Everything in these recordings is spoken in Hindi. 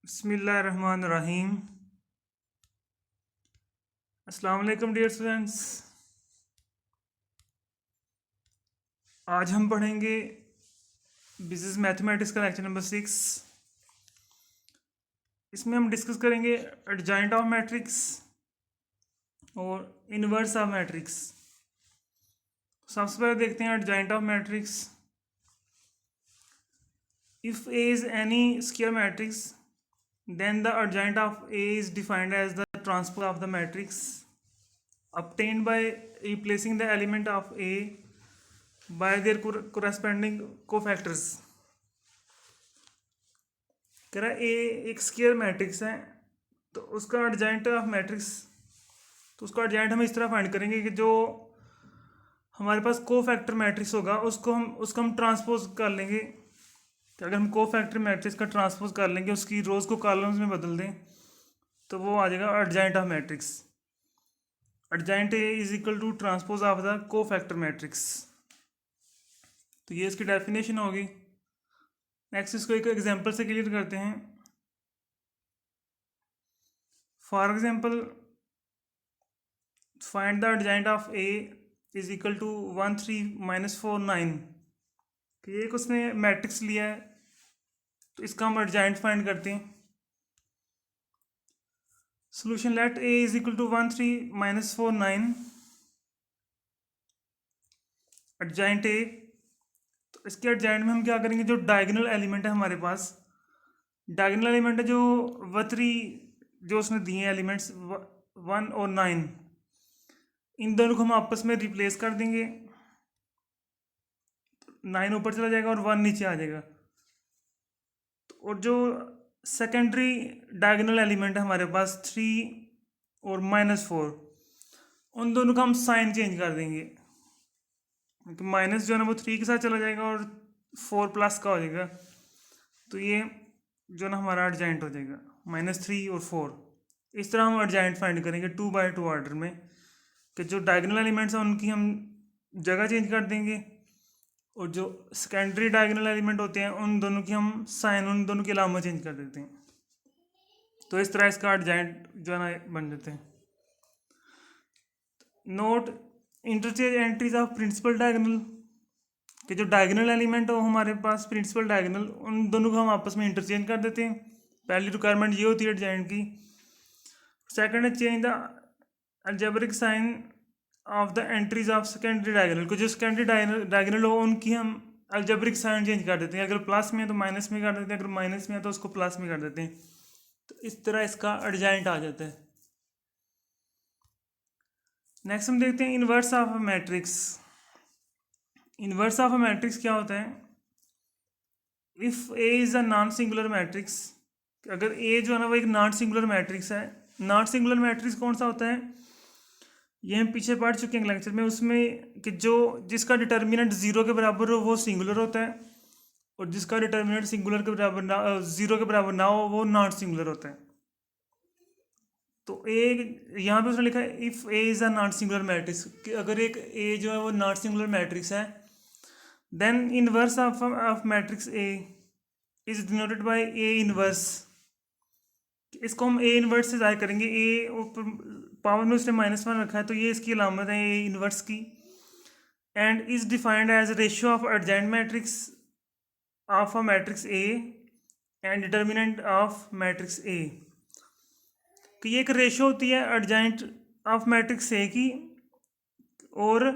बिस्मिल्लाहिर्रहमानिर्रहीम। अस्सलाम वालेकुम डियर स्टूडेंट्स। आज हम पढ़ेंगे बिजनेस मैथमेटिक्स का लेक्चर नंबर 6। इसमें हम डिस्कस करेंगे एडजॉइंट ऑफ मैट्रिक्स और इनवर्स ऑफ मैट्रिक्स। सबसे पहले देखते हैं adjoint of matrix. If A is N E square matrix then the adjoint of A is defined as the transpose of the matrix obtained by replacing the element of A by their corresponding cofactors। कह रहा है ए एक स्क्वायर मैट्रिक्स है तो उसका एडजॉइंट ऑफ मैट्रिक्स, तो उसका एडजॉइंट हम इस तरह फाइंड करेंगे कि जो हमारे पास कोफैक्टर मैट्रिक्स होगा उसको हम ट्रांसपोज कर लेंगे। तो अगर हम कोफैक्टर मैट्रिक्स का ट्रांसपोज कर लेंगे, उसकी रोज को कॉलम्स में बदल दें, तो वो आ जाएगा adjoint of matrix. Adjoint A is equal to transpose of the cofactor matrix. तो ये इसकी डेफिनेशन होगी। नेक्स्ट इसको एक एग्जांपल से क्लियर करते हैं। For example, find the adjoint of A is equal to 1 3 -4 9। तो ये एक उसने मैट्रिक्स लिया है, तो इसका हम एडजॉइंट फाइंड करते हैं। Solution let A is equal to 1 3 -4 9 adjoint A. तो इसके एडजॉइंट में हम क्या करेंगे, जो डायगोनल एलिमेंट है हमारे पास, डायगोनल एलिमेंट है जो वतरी जो उसने दिए हैं एलिमेंट्स 1 और 9, इन दोनों को हम आपस में रिप्लेस कर देंगे। 9 ऊपर चला जाएगा और 1 नीचे आ जाएगा। और जो सेकेंडरी डायगोनल एलिमेंट है हमारे पास 3 और -4, उन दोनों का हम साइन चेंज कर देंगे। तो माइनस जो है ना वो 3 के साथ चला जाएगा और 4 प्लस का हो जाएगा। तो ये जो ना हमारा एडजॉइंट हो जाएगा -3 और 4। इस तरह हम एडजॉइंट फाइंड करेंगे 2 बाय 2 ऑर्डर में, कि जो डायगोनल एलिमेंट्स हैं उनकी हम जगह चेंज कर देंगे, और जो सेकेंडरी डायगोनल एलिमेंट होते हैं उन दोनों की हम साइन, उन दोनों की अलामत चेंज कर देते हैं। तो इस तरह इसका एडजॉइंट जो है ना बन जाते हैं। Note interchange entries of principal diagonal, कि जो डायगोनल एलिमेंट हो हमारे पास प्रिंसिपल डायगोनल, उन दोनों को हम आपस में इंटरचेंज कर देते हैं। पहली रिक्वायरमेंट ये होती है एडजॉइंट की। सेकंड है change the algebraic sign of the entries of secondary diagonal, को जो सेकेंडरी डायगोनल हो उनकी हम अलजेब्रिक साइन चेंज कर देते हैं। अगर प्लस में है तो माइनस में कर देते हैं, अगर माइनस में है तो उसको प्लस में कर देते हैं। तो इस तरह इसका एडजॉइंट आ जाता है। नेक्स्ट हम देखते हैं inverse of a matrix. Inverse of a matrix क्या होता है? If A is a non singular matrix, अगर ए जो है ना वो एक नॉन सिंगुलर मैट्रिक्स है। नॉन सिंगुलर मैट्रिक्स कौन सा होता है, ये हम पीछे पढ़ चुके हैं लेक्चर में, उसमें कि जो जिसका डिटर्मिनेंट 0 के बराबर हो वो सिंगुलर होता है, और जिसका डिटर्मिनेंट सिंगुलर के बराबर ना 0 के बराबर ना हो वो नॉन सिंगुलर होता है। तो ए यहाँ पे उसने लिखा है if A is a non singular matrix, कि अगर एक ए जो है वो नॉन सिंगुलर मैट्रिक्स है, then inverse of matrix A is denoted by A inverse. इसको हम ए इनवर्स से जाहिर करेंगे। ए पावर में उसने -1 रखा है, तो ये इसकी अलामत है ए इनवर्स की। And is defined as ratio of adjoint matrix of a matrix A and determinant of matrix A. कि ये एक रेशियो होती है एडजॉइंट ऑफ मैट्रिक्स ए की और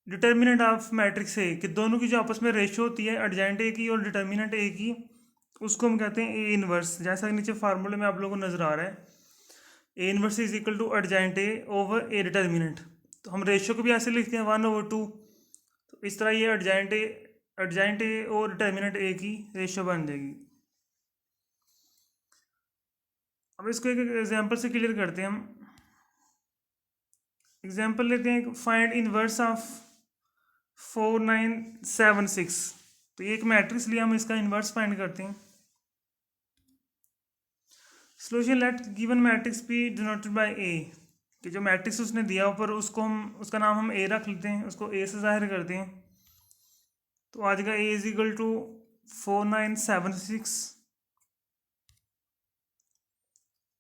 डिटर्मिनेंट ऑफ मैट्रिक्स ए, कि दोनों की जो आपस में रेशियो होती है एडजॉइंट ए की और डिटर्मिनेंट ए की, उसको हम कहते हैं ए इनवर्स। जैसा कि नीचे फार्मूले में आप लोगों को नजर आ रहा है, A inverse is equal to adjoint A over A determinant. तो हम रेशियो को भी ऐसे लिखते हैं 1/2। तो इस तरह ये एडजॉइंट ए और डिटर्मिनेंट ए की रेशियो बन जाएगी। अब इसको एक एग्जांपल से क्लियर करते हैं हम। एग्जांपल लेते हैं, फाइंड इनवर्स ऑफ 4 9 7 6। तो ये एक मैट्रिक्स लिया, हम इसका इनवर्स फाइंड करते हैं। Solution let given matrix be denoted by A, कि जो मैट्रिक्स उसने दिया ऊपर उसका नाम हम ए रख लेते हैं, उसको ए से जाहिर करते हैं। तो आ जाएगा ए इज इक्वल टू 4 9 7 6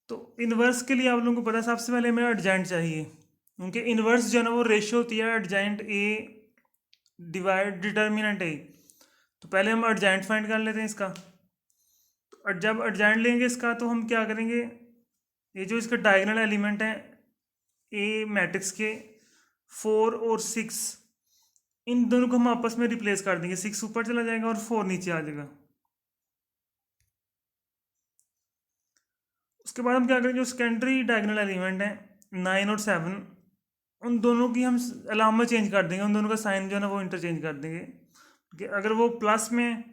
तो इन्वर्स के लिए आप लोगों को पता है सबसे पहले हमें एडजेंट चाहिए, क्योंकि इन्वर्स जो है ना वो रेशियो होती है एडजेंट ए डिवाइड डिटर्मिनेंट ए। तो पहले हम एडजेंट फाइंड कर लेते हैं इसका। तो जब एडजेंट लेंगे इसका तो हम क्या करेंगे, ये जो इसका डायगोनल एलिमेंट है ए मैट्रिक्स के 4 और 6, इन दोनों को हम आपस में रिप्लेस कर देंगे। 6 ऊपर चला जाएगा और 4 नीचे आ जाएगा। उसके बाद हम क्या करेंगे, जो सेकेंडरी डायगोनल एलिमेंट है 9 और 7, उन दोनों की हम अलामा चेंज कर देंगे, उन दोनों का साइन जो है ना वो इंटरचेंज कर देंगे। कि अगर वो प्लस में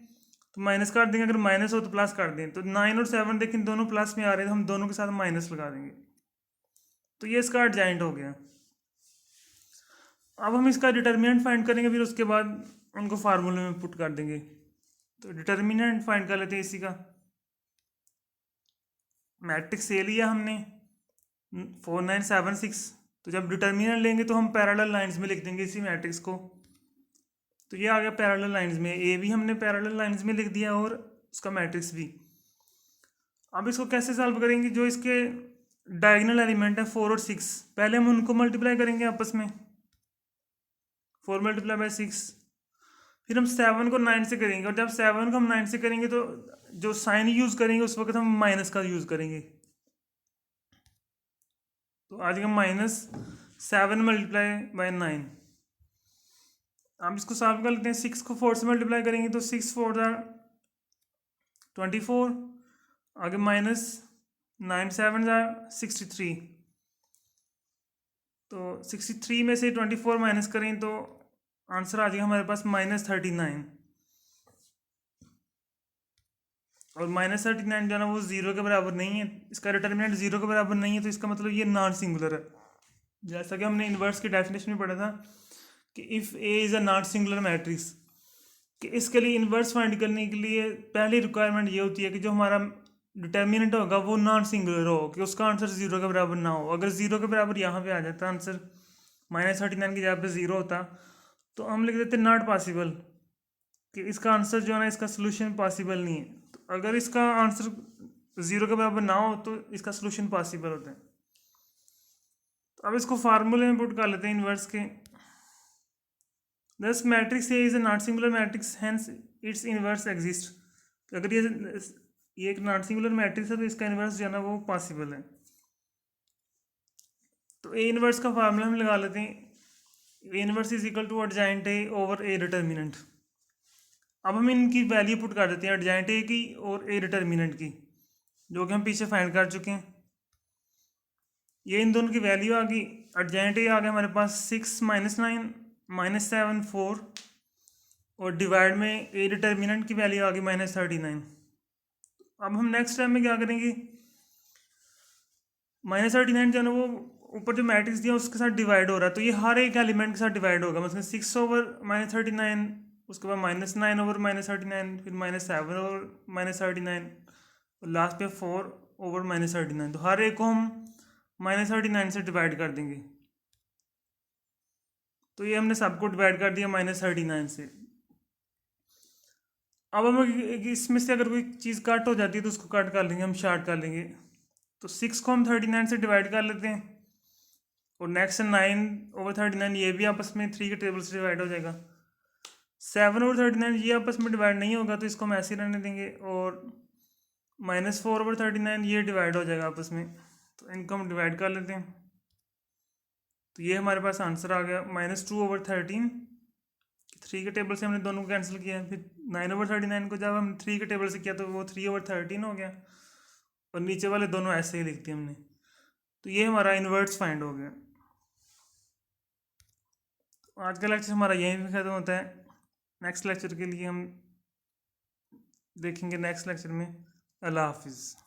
तो माइनस कर देंगे, अगर माइनस हो तो प्लस कर दें। तो 9 और 7 देखें दोनों प्लस में आ रहे हैं, तो हम दोनों के साथ माइनस लगा देंगे। तो ये इसका एडजेंट हो गया। अब हम इसका डिटर्मिनेंट फाइंड करेंगे, फिर उसके बाद उनको फार्मूले में पुट कर देंगे। तो डिटर्मिनेंट फाइंड कर लेते हैं इसी का। मैट्रिक्स ए लिया हमने 4 9 7 6, तो जब डिटर्मिनेंट लेंगे तो हम पैरेलल लाइंस में लिख देंगे इसी मैट्रिक्स को। तो ये आ गया पैरेलल लाइंस में, ए भी हमने पैरेलल लाइंस में लिख दिया और उसका मैट्रिक्स भी। अब इसको कैसे सॉल्व करेंगे, जो इसके डायगोनल एलिमेंट है 4 और 6, पहले हम उनको मल्टीप्लाई करेंगे आपस में। 4 मल्टीप्लाई बाई 6, फिर हम 7 को 9 से करेंगे, और जब 7 को हम 9 से करेंगे तो जो साइन यूज़ करेंगे उस वक्त हम माइनस का यूज़ करेंगे। तो आज का -7 मल्टीप्लाई बाई 9। अब इसको सॉल्व कर लेते हैं। 6 को 4 से मल्टीप्लाई करेंगे तो 6 4 24, आगे -9 7 63। तो 63 में से 24 माइनस करें तो आंसर आ जाएगा हमारे पास -39। और -39 जो है ना वो 0 के बराबर नहीं है, इसका डिटर्मिनेंट 0 के बराबर नहीं है, तो इसका मतलब ये नॉन सिंगुलर है। जैसा कि हमने इन्वर्स की डेफिनेशन में पढ़ा था कि if A is a non singular matrix, कि इसके लिए इन्वर्स फाइंड करने के लिए पहली रिक्वायरमेंट ये होती है कि जो हमारा डिटर्मिनेंट होगा वो नॉन सिंगुलर हो, कि उसका आंसर 0 के बराबर ना हो। अगर 0 के बराबर यहाँ पे आ जाता आंसर, -39 की जगह पे 0 होता, तो हम लिख देते नॉट पॉसिबल, कि इसका आंसर जो है ना इसका सोल्यूशन पॉसिबल नहीं है। तो अगर इसका आंसर 0 के बराबर ना हो तो इसका सोल्यूशन पॉसिबल होता है। तो अब इसको फार्मूले में पुट कर लेते हैं इन्वर्स के। दस matrix A is a not singular matrix, hence it's inverse exist. अगर ये एक नॉट सिंगुलर मैट्रिक्स है तो इसका इन्वर्स जो है ना वो पॉसिबल है। तो ए इन्वर्स का फार्मूला हम लगा लेते हैं। A inverse is equal to adjoint A over A determinant. अब हम इनकी वैल्यू पुट कर देते हैं, एडजेंट ए की और ए डिटर्मिनेंट की, जो कि हम पीछे फाइंड कर चुके हैं। ये इन दोनों की वैल्यू आ गई। एडजेंट ए आ गया हमारे पास 6 -9 -7 4, और डिवाइड में ए डिटर्मिनेंट की वैल्यू आ गई -39। अब हम नेक्स्ट टाइम में क्या करेंगे, -39 जो है ना वो ऊपर जो मैट्रिक्स दिया उसके साथ डिवाइड हो रहा है, तो ये हर एक एलिमेंट के साथ डिवाइड होगा। मतलब 6 ओवर -39, उसके बाद -9 ओवर -39, फिर -7 ओवर -39, और लास्ट पे 4 ओवर -39। तो हर एक को हम -39 से डिवाइड कर देंगे। तो ये हमने सबको डिवाइड कर दिया -39 से। अब हम इसमें से अगर कोई चीज़ कट हो जाती है तो उसको कट कर लेंगे, हम शार्ट कर लेंगे। तो 6 को हम 39 से डिवाइड कर लेते हैं, और नेक्स्ट 9 ओवर 39 ये भी आपस में 3 के टेबल से डिवाइड हो जाएगा। 7 ओवर 39 ये आपस में डिवाइड नहीं होगा, तो इसको हम ऐसे ही रहने देंगे। और -4 ओवर 39 ये डिवाइड हो जाएगा आपस में, तो इनको हम डिवाइड कर लेते हैं। तो ये हमारे पास आंसर आ गया -2 ओवर 13। 3 के टेबल से हमने दोनों को कैंसिल किया, फिर 9 ओवर 39 को जब हम 3 के टेबल से किया तो वो 3 ओवर 13 हो गया, और नीचे वाले दोनों ऐसे ही लिख दिए हमने। तो ये हमारा इन्वर्स फाइंड हो गया। तो आज का लेक्चर हमारा यहीं पे ख़त्म होता है। नेक्स्ट लेक्चर के लिए हम देखेंगे नेक्स्ट लेक्चर में। अल्लाह हाफिज़।